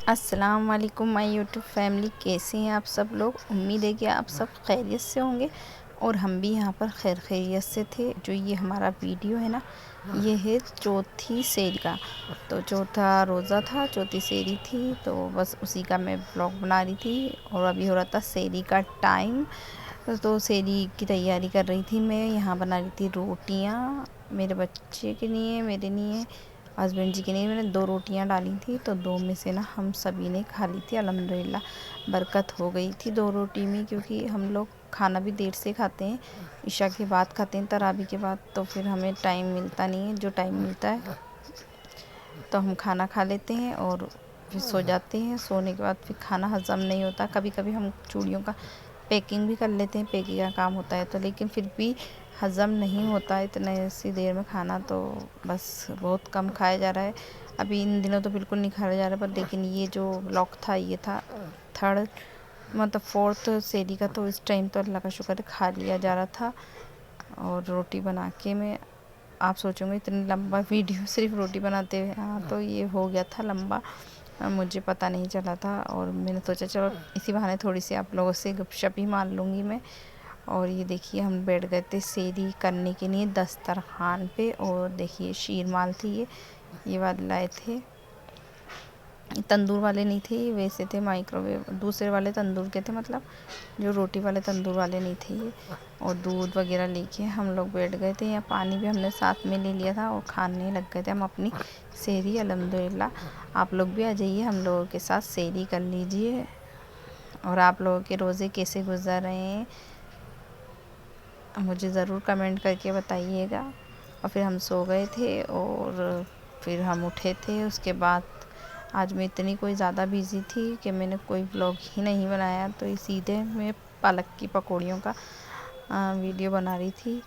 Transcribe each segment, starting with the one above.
अस्सलाम वालेकुम my YouTube family, कैसे हैं आप सब लोग। उम्मीद है कि आप सब खैरियत से होंगे और हम भी यहाँ पर खैरियत से थे। जो ये हमारा वीडियो है ना, ये है चौथी सेरी का। तो चौथा रोज़ा था, चौथी सेरी थी, तो बस उसी का मैं ब्लॉग बना रही थी। और अभी हो रहा था सेरी का टाइम, तो सेरी की तैयारी कर रही थी मैं। यहाँ बना रही थी रोटियाँ मेरे बच्चे के लिए, मेरे लिए, हस्बैंड जी के लिए। मैंने 2 रोटियां डाली थी, तो 2 में से ना हम सभी ने खा ली थी। अल्हम्दुलिल्लाह बरकत हो गई थी 2 रोटी में, क्योंकि हम लोग खाना भी देर से खाते हैं, इशा के बाद खाते हैं, तरावी के बाद। तो फिर हमें टाइम मिलता नहीं है। जो टाइम मिलता है तो हम खाना खा लेते हैं और फिर सो जाते हैं। सोने के बाद फिर खाना हज़म नहीं होता। कभी कभी हम चूड़ियों का पैकिंग भी कर लेते हैं, पैकिंग का काम होता है तो, लेकिन फिर भी हज़म नहीं होता इतने सी देर में खाना। तो बस बहुत कम खाया जा रहा है अभी इन दिनों, तो बिल्कुल नहीं खाया जा रहा। पर लेकिन ये जो ब्लॉग था, ये था 4th सेरी का, तो इस टाइम तो अल्लाह का शुक्र है खा लिया जा रहा था। और रोटी बना के मैं, आप सोचोगे इतनी लंबा वीडियो सिर्फ रोटी बनाते हुए, हाँ तो ये हो गया था लंबा, मुझे पता नहीं चला था। और मैंने सोचा चलो इसी बहाने थोड़ी सी आप लोगों से गपशप ही मार लूँगी मैं। और ये देखिए हम बैठ गए थे सेरी करने के लिए दस्तरखान पे। और देखिए शीरमाल थी, ये वाले लाए थे, तंदूर वाले नहीं थे, वैसे थे माइक्रोवेव, दूसरे वाले तंदूर के थे, मतलब जो रोटी वाले तंदूर वाले नहीं थे ये। और दूध वगैरह लेके हम लोग बैठ गए थे। या पानी भी हमने साथ में ले लिया था और खाने लग गए थे हम अपनी सेरी अल्हम्दुलिल्लाह। आप लोग भी आ जाइए, हम लोगों के साथ सेरी कर लीजिए। और आप लोगों के रोज़े कैसे गुजर रहे हैं मुझे ज़रूर कमेंट करके बताइएगा। और फिर हम सो गए थे और फिर हम उठे थे। उसके बाद आज मैं इतनी कोई ज़्यादा बिज़ी थी कि मैंने कोई व्लॉग ही नहीं बनाया। तो सीधे मैं पालक की पकौड़ियों का वीडियो बना रही थी।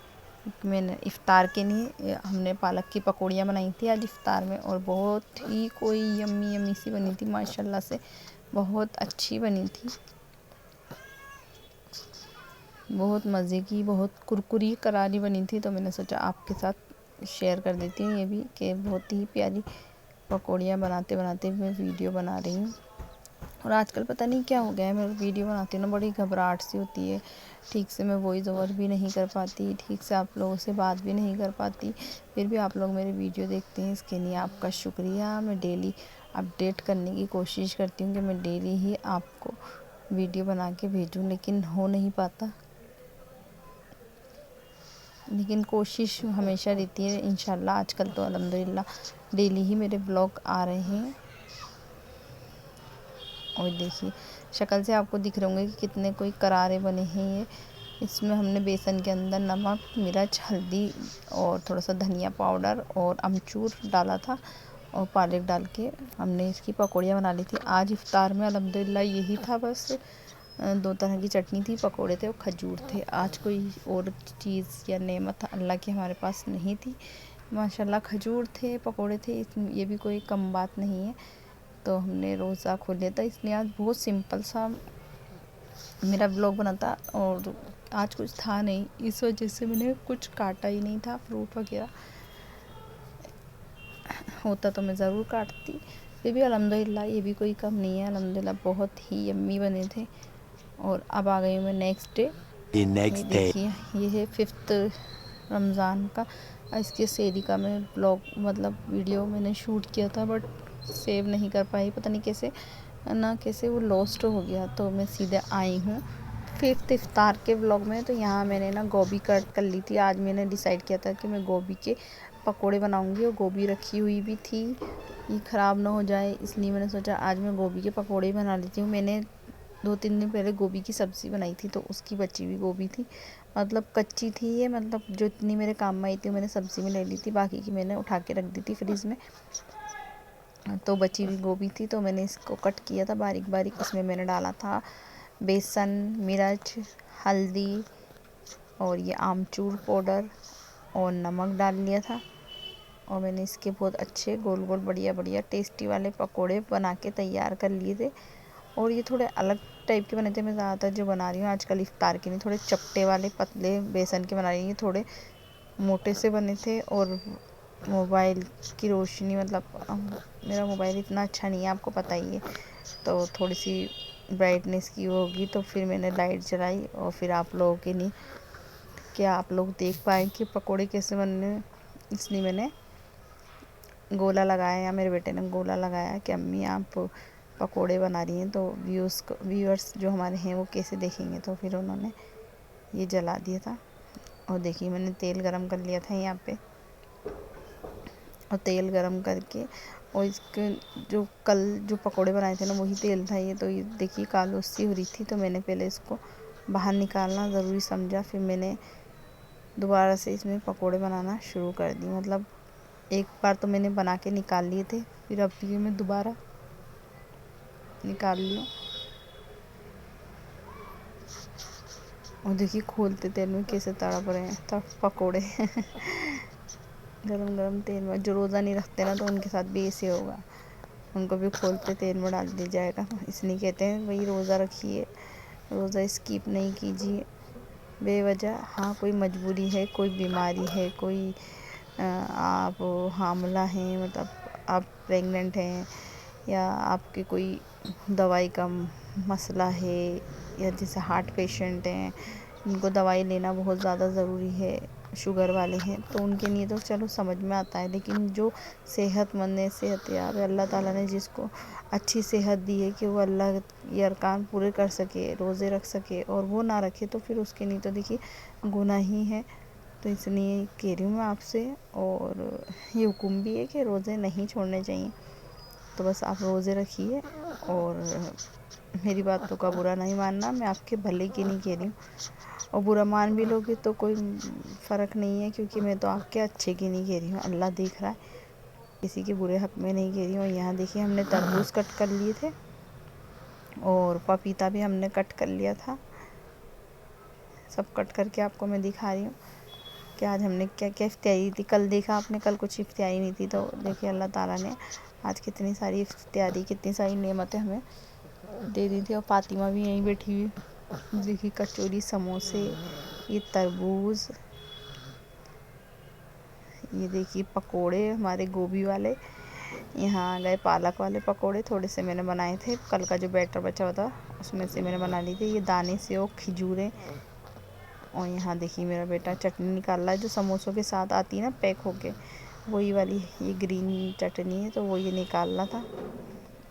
मैंने इफ़्तार के लिए हमने पालक की पकौड़ियाँ बनाई थी आज इफ़्तार में, और बहुत ही कोई यम्मी यम्मी सी बनी थी माशाल्लाह से, बहुत अच्छी बनी थी, बहुत मज़े की, बहुत कुरकुरी करारी बनी थी। तो मैंने सोचा आपके साथ शेयर कर देती हूँ ये भी, कि बहुत ही प्यारी पकौड़ियाँ बनाते बनाते मैं वीडियो बना रही हूँ। और आजकल पता नहीं क्या हो गया है, मेरी वीडियो बनाती हूँ ना बड़ी घबराहट सी होती है, ठीक से मैं वॉइस ओवर भी नहीं कर पाती, ठीक से आप लोगों से बात भी नहीं कर पाती। फिर भी आप लोग मेरे वीडियो देखते हैं, इसके लिए आपका शुक्रिया। मैं डेली अपडेट करने की कोशिश करती हूँ कि मैं डेली ही आपको वीडियो बना के भेजूँ, लेकिन हो नहीं पाता। लेकिन कोशिश हमेशा रहती है इंशाल्लाह। आजकल तो अल्हम्दुलिल्लाह डेली ही मेरे ब्लॉग आ रहे हैं। और देखिए शक्ल से आपको दिख रहे होंगे कि कितने कोई करारे बने हैं ये। इसमें हमने बेसन के अंदर नमक, मिर्च, हल्दी और थोड़ा सा धनिया पाउडर और अमचूर डाला था, और पालक डाल के हमने इसकी पकौड़ियाँ बना ली थी। आज इफ़्तार में अल्हम्दुलिल्लाह यही था बस। 2 तरह की चटनी थी, पकोड़े थे और खजूर थे। आज कोई और चीज़ या नेमत अल्लाह की हमारे पास नहीं थी माशाल्लाह। खजूर थे, पकोड़े थे, ये भी कोई कम बात नहीं है। तो हमने रोज़ा खोल लिया था, इसलिए आज बहुत सिंपल सा मेरा ब्लॉग बना था। और आज कुछ था नहीं, इस वजह से मैंने कुछ काटा ही नहीं था। फ्रूट वगैरह होता तो मैं ज़रूर काटती। फिर भी अल्हम्दुलिल्लाह ये भी कोई कम नहीं है, अल्हम्दुलिल्लाह बहुत ही यम्मी बने थे। और अब आ गई मैं नेक्स्ट डे। ये देखिए ये है 5th रमज़ान का। इसके सेरी का मैं ब्लॉग, मतलब वीडियो मैंने शूट किया था, बट सेव नहीं कर पाई, पता नहीं कैसे ना, कैसे वो लॉस्ट हो गया। तो मैं सीधे आई हूँ 5th इफ्तार के ब्लॉग में। तो यहाँ मैंने ना गोभी कट कर ली थी। आज मैंने डिसाइड किया था कि मैं गोभी के पकोड़े बनाऊंगी, और गोभी रखी हुई भी थी, ये ख़राब ना हो जाए, इसलिए मैंने सोचा आज मैं गोभी के पकोड़े बना लेती हूँ। मैंने 2-3 दिन पहले गोभी की सब्ज़ी बनाई थी, तो उसकी बची हुई गोभी थी, मतलब कच्ची थी ये, मतलब जो इतनी मेरे काम में आई थी मैंने सब्ज़ी में ले ली थी, बाकी की मैंने उठा के रख दी थी फ्रिज में। तो बची हुई गोभी थी, तो मैंने इसको कट किया था बारीक बारीक। इसमें मैंने डाला था बेसन, मिर्च, हल्दी और ये आमचूर पाउडर और नमक डाल लिया था। और मैंने इसके बहुत अच्छे गोल गोल बढ़िया बढ़िया टेस्टी वाले पकोड़े बना के तैयार कर लिए थे। और ये थोड़े अलग टाइप के बने थे। मैं ज़्यादातर जो बना रही हूँ आजकल इफ्तार के लिए, थोड़े चपटे वाले पतले बेसन के बना रही हूँ, थोड़े मोटे से बने थे। और मोबाइल की रोशनी मतलब मेरा मोबाइल इतना अच्छा नहीं है, आपको पता ही है, तो थोड़ी सी ब्राइटनेस की होगी। तो फिर मैंने लाइट जलाई और फिर आप लोगों के लिए क्या आप लोग देख पाए कि पकोड़े कैसे बनने, इसलिए मैंने गोला लगाया, या मेरे बेटे ने गोला लगाया कि अम्मी आप पकोड़े बना रही हैं तो व्यूअर्स जो हमारे हैं वो कैसे देखेंगे। तो फिर उन्होंने ये जला दिया था। और देखिए मैंने तेल गरम कर लिया था यहाँ पे, और तेल गरम करके और इसके जो पकोड़े बनाए थे ना वही तेल था ये। तो ये देखिए कालोसी हो रही थी, तो मैंने पहले इसको बाहर निकालना ज़रूरी समझा, फिर मैंने दोबारा से इसमें पकोड़े बनाना शुरू कर दी। मतलब एक बार तो मैंने बना के निकाल लिए थे, फिर अब ये मैं दोबारा निकाल लिया। और देखिए खोलते तेल में कैसे तड़प रहे हैं तब पकोड़े गरम गरम तेल में। जो रोज़ा नहीं रखते ना तो उनके साथ भी ऐसे होगा, उनको भी खोलते तेल में डाल दिया जाएगा। इसलिए कहते हैं वही रोज़ा रखिए, रोज़ा स्किप नहीं कीजिए बेवजह। हाँ कोई मजबूरी है, कोई बीमारी है, कोई आप हामला हैं, मतलब आप प्रेग्नेंट हैं, या आपके कोई दवाई का मसला है, या जैसे हार्ट पेशेंट हैं उनको दवाई लेना बहुत ज़्यादा ज़रूरी है, शुगर वाले हैं, तो उनके लिए तो चलो समझ में आता है। लेकिन जो सेहतमंद है, सेहतयाब है, अल्लाह ताला ने जिसको अच्छी सेहत दी है कि वो अल्लाह ये अरकान पूरे कर सके, रोज़े रख सके, और वो ना रखे तो फिर उसके लिए तो देखिए गुनाह ही है। तो इसलिए कह रही हूँ मैं आपसे, और ये हुक्म भी है कि रोज़े नहीं छोड़ने चाहिए। तो बस आप रोज़े रखिए, और मेरी बातों का बुरा नहीं मानना, मैं आपके भले की नहीं कह रही हूँ, और बुरा मान भी लोगे तो कोई फ़र्क नहीं है, क्योंकि मैं तो आपके अच्छे की नहीं कह रही हूँ, अल्लाह देख रहा है, किसी के बुरे हक़ में नहीं कह रही हूँ। यहाँ देखिए हमने तरबूज कट कर लिए थे, और पपीता भी हमने कट कर लिया था। सब कट करके आपको मैं दिखा रही हूँ कि आज हमने क्या क्या इफ्तियारी थी। कल देखा आपने, कल कुछ इफ्तियारी नहीं थी, तो देखिए अल्लाह ताला ने आज कितनी सारी इफ्तियारी, कितनी सारी नेमतें हमें दे दी थी। और फातिमा भी यहीं बैठी हुई, देखिए कचौरी, समोसे, ये तरबूज, ये देखिए पकोड़े हमारे गोभी वाले, यहाँ आ गए पालक वाले पकोड़े, थोड़े से मैंने बनाए थे, कल का जो बैटर बचा हुआ था उसमें से मैंने बना ली थी। ये दाने से और खजूरें, और यहाँ देखिए मेरा बेटा चटनी निकाल रहा है जो समोसों के साथ आती है ना पैक होके, वही वाली, ये ग्रीन चटनी है, तो वो ये निकाल रहा था,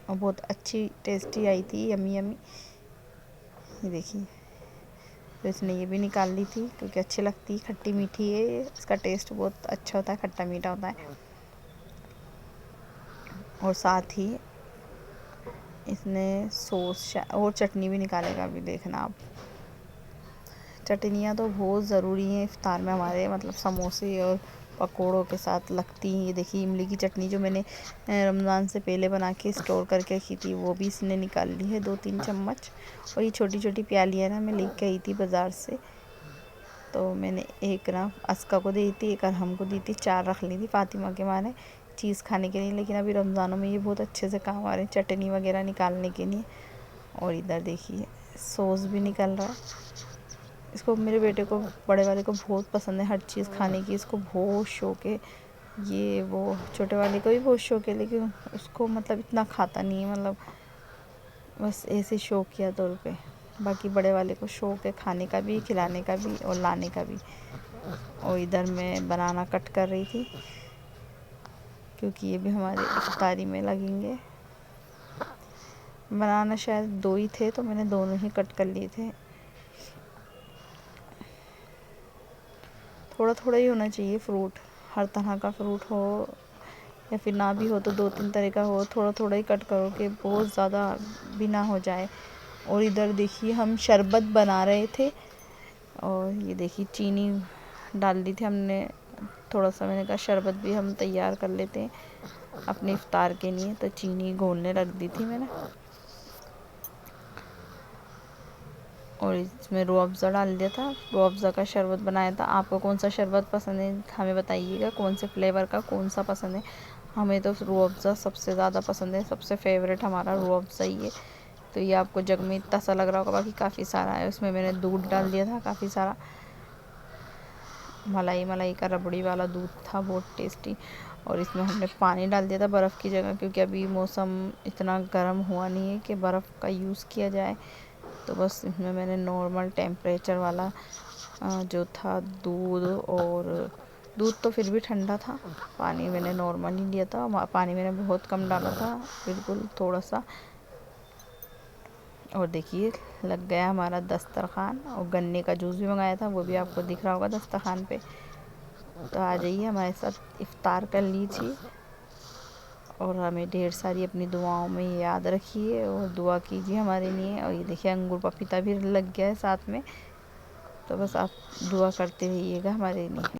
और बहुत अच्छी टेस्टी आई थी, यमी यमी। ये देखिए, तो इसने ये भी निकाल ली थी क्योंकि अच्छी लगती है, खट्टी मीठी है, इसका टेस्ट बहुत अच्छा होता है, खट्टा मीठा होता है। और साथ ही इसने सॉस और चटनी भी निकालेगा, अभी देखना आप। चटनियाँ तो बहुत ज़रूरी हैं इफ़्तार में हमारे, मतलब समोसे और पकोड़ों के साथ लगती हैं। ये देखिए इमली की चटनी जो मैंने रमज़ान से पहले बना के स्टोर करके रखी थी, वो भी इसने निकाल ली है 2-3 चम्मच। और ये छोटी छोटी प्यालियाँ ना मैं लेके आई थी बाज़ार से, तो मैंने एक ना अस्का को दी थी, एक अरहम को दी थी, 4 रख ली थी फ़ातिमा के माने चीज़ खाने के लिए। लेकिन अभी रमज़ानों में ये बहुत अच्छे से काम आ रहे हैं चटनी वगैरह निकालने के लिए। और इधर देखिए सॉस भी निकल रहा है। इसको, मेरे बेटे को, बड़े वाले को बहुत पसंद है हर चीज़ खाने की, इसको बहुत शौक़ है। ये वो छोटे वाले को भी बहुत शौक़ है, लेकिन उसको मतलब इतना खाता नहीं है, मतलब बस ऐसे शौकिया तौर पे। बाकी बड़े वाले को शौक़ है खाने का भी, खिलाने का भी, और लाने का भी। और इधर मैं बनाना कट कर रही थी क्योंकि ये भी हमारे इफ्तारी में लगेंगे। बनाना शायद 2 ही थे, तो मैंने दोनों ही कट कर लिए थे। थोड़ा थोड़ा ही होना चाहिए फ्रूट, हर तरह का फ्रूट हो या फिर ना भी हो तो 2-3 तरह का हो, थोड़ा थोड़ा ही कट करो कि बहुत ज़्यादा भी ना हो जाए। और इधर देखिए हम शरबत बना रहे थे, और ये देखिए चीनी डाल दी थी हमने थोड़ा सा। मैंने कहा शरबत भी हम तैयार कर लेते हैं अपने इफ्तार के लिए, तो चीनी घोलने रख दी थी मैंने। और इसमें रूह अफ़ज़ा डाल दिया था, रूह अफ़ज़ा का शरबत बनाया था। आपको कौन सा शरबत पसंद है हमें बताइएगा, कौन से फ्लेवर का कौन सा पसंद है। हमें तो रूह अफ़ज़ा सबसे ज़्यादा पसंद है, सबसे फेवरेट हमारा रूह अफ़ज़ा ही है। तो ये आपको जग में इतना सा लग रहा होगा, बाकी काफ़ी सारा है, उसमें मैंने दूध डाल दिया था काफ़ी सारा। मलाई मलाई का रबड़ी वाला दूध था, बहुत टेस्टी। और इसमें हमने पानी डाल दिया था बर्फ़ की जगह, क्योंकि अभी मौसम इतना गर्म हुआ नहीं है कि बर्फ़ का यूज़ किया जाए। तो बस इसमें मैंने नॉर्मल टेम्परेचर वाला जो था दूध, और दूध तो फिर भी ठंडा था, पानी मैंने नॉर्मल ही लिया था। पानी मैंने बहुत कम डाला था, बिल्कुल थोड़ा सा। और देखिए लग गया हमारा दस्तरखान। और गन्ने का जूस भी मंगाया था, वो भी आपको दिख रहा होगा दस्तरखान पे। तो आ जाइए हमारे साथ इफ्तार कर लीजिए, और हमें ढेर सारी अपनी दुआओं में याद रखिए और दुआ कीजिए हमारे लिए। और ये देखिए अंगूर पपीता भी लग गया है साथ में। तो बस आप दुआ करते रहिएगा हमारे लिए।